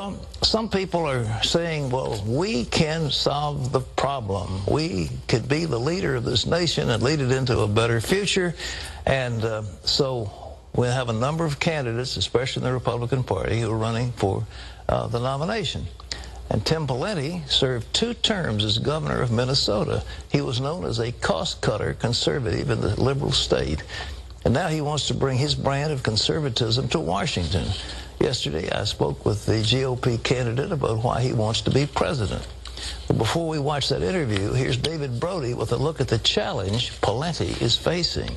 Well, some people are saying, well, we can solve the problem. We could be the leader of this nation and lead it into a better future. And so we have a number of candidates, especially in the Republican Party, who are running for the nomination. And Tim Pawlenty served 2 terms as governor of Minnesota. He was known as a cost-cutter conservative in the liberal state. And now he wants to bring his brand of conservatism to Washington. Yesterday, I spoke with the GOP candidate about why he wants to be president. But before we watch that interview, here's David Brody with a look at the challenge Pawlenty is facing.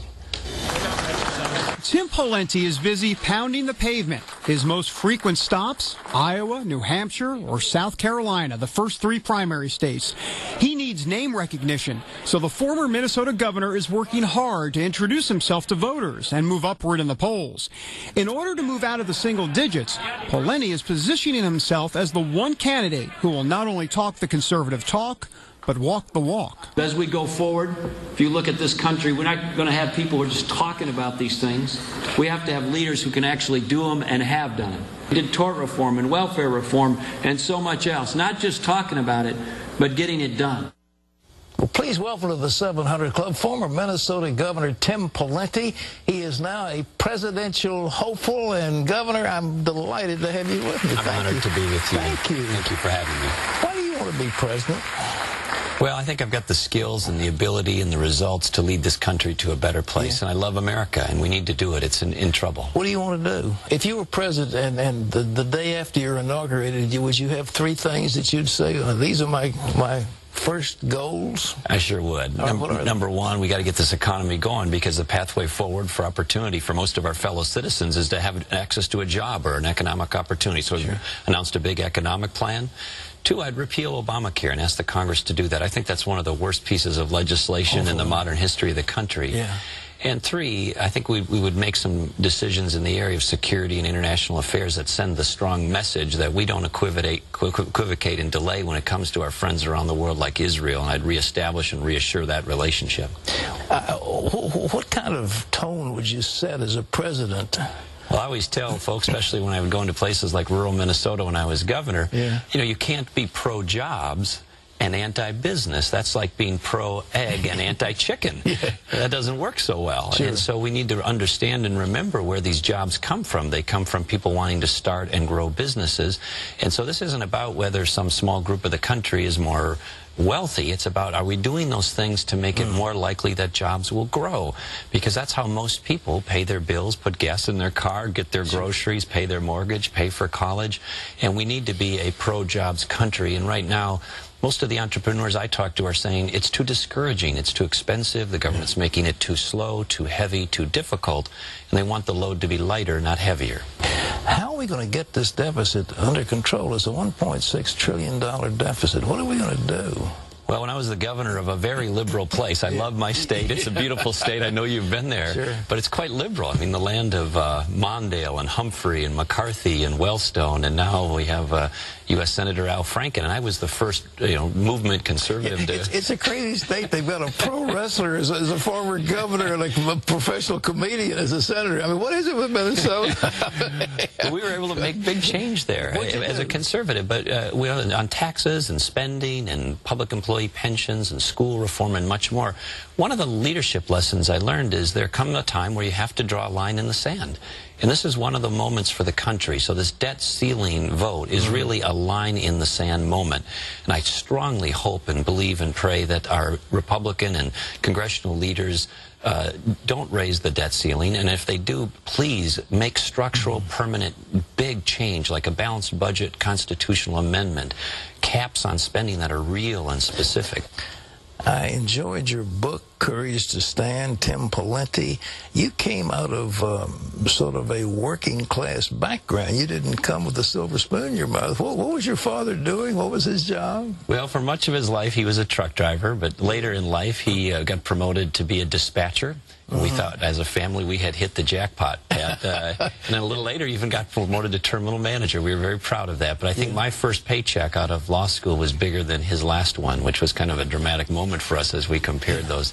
Tim Pawlenty is busy pounding the pavement. His most frequent stops, Iowa, New Hampshire, or South Carolina, the first 3 primary states. He needs name recognition, so the former Minnesota governor is working hard to introduce himself to voters and move upward in the polls. In order to move out of the single digits, Pawlenty is positioning himself as the one candidate who will not only talk the conservative talk, but walk the walk. As we go forward, if you look at this country, we're not going to have people who are just talking about these things. We have to have leaders who can actually do them and have done it. We did tort reform and welfare reform and so much else. Not just talking about it, but getting it done. Well, please welcome to the 700 Club former Minnesota Governor Tim Pawlenty. He is now a presidential hopeful and governor. I'm delighted to have you with me. I'm honored to be with you. Thank you. Thank you for having me. Why do you want to be president? Well, I think I've got the skills and the ability and the results to lead this country to a better place. Yeah. And I love America, and we need to do it. It's in trouble. What do you want to do? If you were president and the day after you're inaugurated, would you have 3 things that you'd say, these are my first goals? I sure would. Number 1, we got to get this economy going, because the pathway forward for opportunity for most of our fellow citizens is to have access to a job or an economic opportunity. So we've announced a big economic plan. 2, I'd repeal Obamacare and ask the Congress to do that. I think that's one of the worst pieces of legislation in the modern history of the country. Yeah. And 3, I think we would make some decisions in the area of security and international affairs that send the strong message that we don't equivocate and delay when it comes to our friends around the world like Israel, and I'd reestablish and reassure that relationship. What kind of tone would you set as a president? Well, I always tell folks, especially when I would go into places like rural Minnesota when I was governor, you know, you can't be pro-jobs and anti-business. That's like being pro-egg and anti-chicken. That doesn't work so well. And so we need to understand and remember where these jobs come from. They come from people wanting to start and grow businesses. And so this isn't about whether some small group of the country is more wealthy. It's about, are we doing those things to make it more likely that jobs will grow? Because that's how most people pay their bills, put gas in their car, get their groceries, pay their mortgage, pay for college. And we need to be a pro-jobs country. And right now, most of the entrepreneurs I talk to are saying it's too discouraging, it's too expensive, the government's making it too slow, too heavy, too difficult, and they want the load to be lighter, not heavier. How are we going to get this deficit under control? It's a $1.6 trillion deficit. What are we going to do? Well, when I was the governor of a very liberal place, I love my state. It's a beautiful state. I know you've been there. But it's quite liberal. I mean, the land of Mondale and Humphrey and McCarthy and Wellstone, and now we have U.S. Senator Al Franken, and I was the first, movement conservative to... It's a crazy state. They've got a pro wrestler as a former governor, like a professional comedian as a senator. I mean, what is it with Minnesota? We were able to make big change there as a conservative, but we on taxes and spending and public employee pensions and school reform and much more. One of the leadership lessons I learned is there comes a time where you have to draw a line in the sand. And this is one of the moments for the country. So this debt ceiling vote is really a line in the sand moment. And I strongly hope and believe and pray that our Republican and congressional leaders don't raise the debt ceiling, and if they do, please make structural, permanent, big change, like a balanced budget, constitutional amendment, caps on spending that are real and specific. I enjoyed your book, Courage to Stand, Tim Pawlenty. You came out of sort of a working class background. You didn't come with a silver spoon in your mouth. What was your father doing? What was his job? Well, for much of his life, he was a truck driver, but later in life, he got promoted to be a dispatcher. We thought, as a family, we had hit the jackpot. And then a little later, even got promoted to terminal manager. We were very proud of that. But I think my first paycheck out of law school was bigger than his last one, which was kind of a dramatic moment for us as we compared those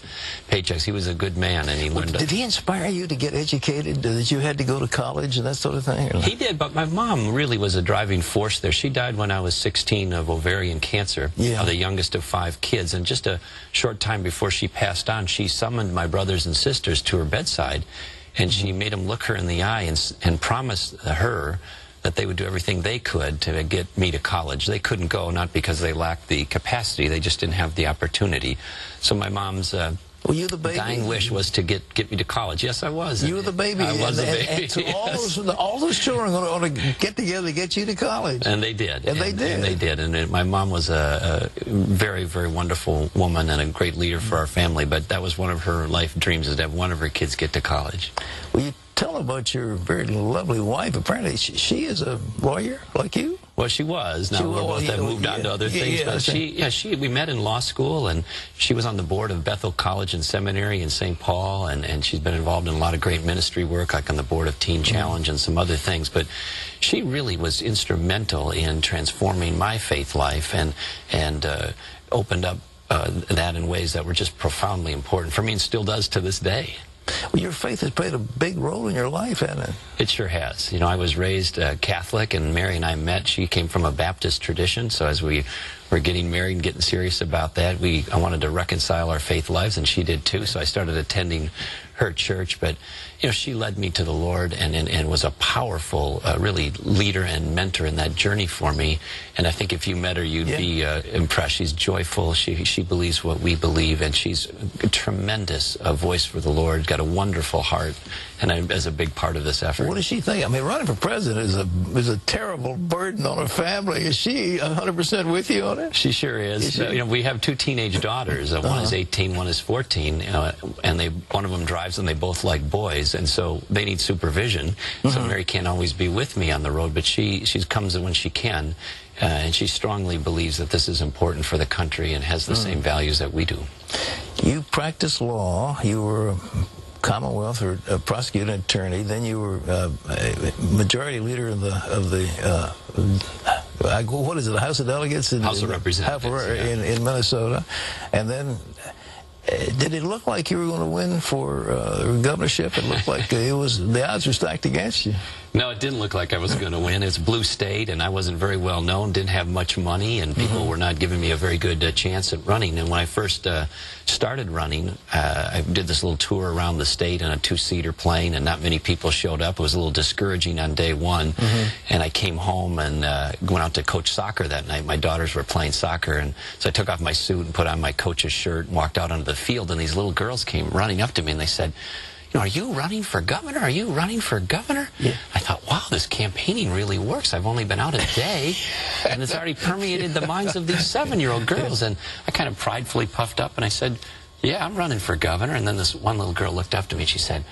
paychecks. He was a good man, and he learned. Did he inspire you to get educated? That you had to go to college and that sort of thing? He did, but my mom really was a driving force there. She died when I was 16 of ovarian cancer, the youngest of 5 kids. And just a short time before she passed on, she summoned my brothers and sisters to her bedside, and she made them look her in the eye and promised her that they would do everything they could to get me to college. They couldn't go, not because they lacked the capacity, they just didn't have the opportunity. So my mom's were you the baby? dying wish was to get me to college. Yes, I was. You were the baby. I was the baby. And so all those children are going to get together to get you to college. And they did. And they did. And they did. And my mom was a very, very wonderful woman and a great leader for our family. But that was one of her life dreams, is to have one of her kids get to college. Will you tell about your very lovely wife? Apparently, she is a lawyer like you? Well, she was. Now we both have moved on to other things. But we met in law school, and she was on the board of Bethel College and Seminary in St. Paul, and she's been involved in a lot of great ministry work, like on the board of Teen Challenge and some other things. But she really was instrumental in transforming my faith life and opened up that in ways that were just profoundly important for me, and still does to this day. Well, your faith has played a big role in your life, hasn't it? It sure has. You know, I was raised Catholic, and Mary and I met. She came from a Baptist tradition, so as we were getting married and getting serious about that, I wanted to reconcile our faith lives, and she did too, so I started attending her church. But, you know, she led me to the Lord and was a powerful, really, leader and mentor in that journey for me. And I think if you met her, you'd be impressed. She's joyful. She believes what we believe, and she's a tremendous voice for the Lord, got a wonderful heart, and as a big part of this effort. What does she think? I mean, running for president is a terrible burden on a family. Is she 100% with you on it? She sure is. You know, we have 2 teenage daughters. One is 18, one is 14, and one of them drives, and they both like boys, and so they need supervision. So Mary can't always be with me on the road, but she comes when she can, and she strongly believes that this is important for the country and has the same values that we do. You practice law. You were Commonwealth or prosecuting attorney. Then you were majority leader of the what is it? The House of Delegates in House of Representatives in Minnesota, and then. Did it look like you were going to win for governorship? It looked like the odds were stacked against you. No, it didn't look like I was going to win. It's a blue state, and I wasn't very well known, didn't have much money, and people were not giving me a very good chance at running. And when I first started running, I did this little tour around the state in a 2-seater plane, and not many people showed up. It was a little discouraging on day one, and I came home and went out to coach soccer that night. My daughters were playing soccer, and so I took off my suit and put on my coach's shirt and walked out onto the field, and these little girls came running up to me, and they said, you know, are you running for governor? Are you running for governor? Yeah. I thought, wow, this campaigning really works. I've only been out a day, and it's already permeated the minds of these 7-year-old girls. And I kind of pridefully puffed up, and I said, yeah, I'm running for governor. And then this one little girl looked up to me, and she said,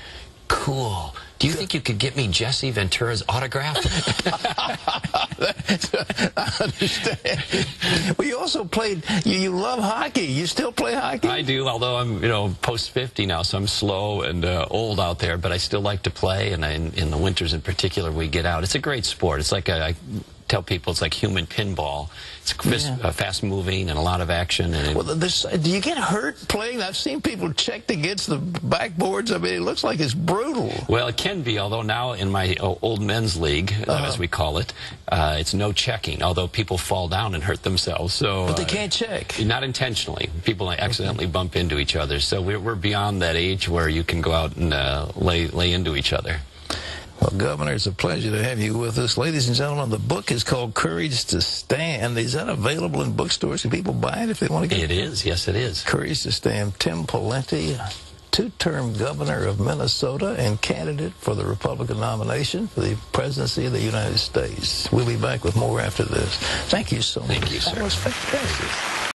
cool. Do you think you could get me Jesse Ventura's autograph? I understand. Well, you also played, you love hockey. You still play hockey? I do, although I'm, you know, post-50 now, so I'm slow and old out there, but I still like to play, and in the winters in particular, we get out. It's a great sport. It's like I tell people it's like human pinball. It's fast-moving and a lot of action. And well, do you get hurt playing? I've seen people checked against the backboards. I mean, it looks like it's brutal. Well, it can be, although now in my old men's league, as we call it, it's no checking, although people fall down and hurt themselves. So, but they can't check. Not intentionally. People accidentally bump into each other. So we're beyond that age where you can go out and lay into each other. Well, Governor, it's a pleasure to have you with us. Ladies and gentlemen, the book is called Courage to Stand. Is that available in bookstores? Can people buy it if they want to get it? It is. Yes, it is. Courage to Stand. Tim Pawlenty, 2-term governor of Minnesota and candidate for the Republican nomination for the presidency of the United States. We'll be back with more after this. Thank you so much. Thank you, sir. That was fantastic.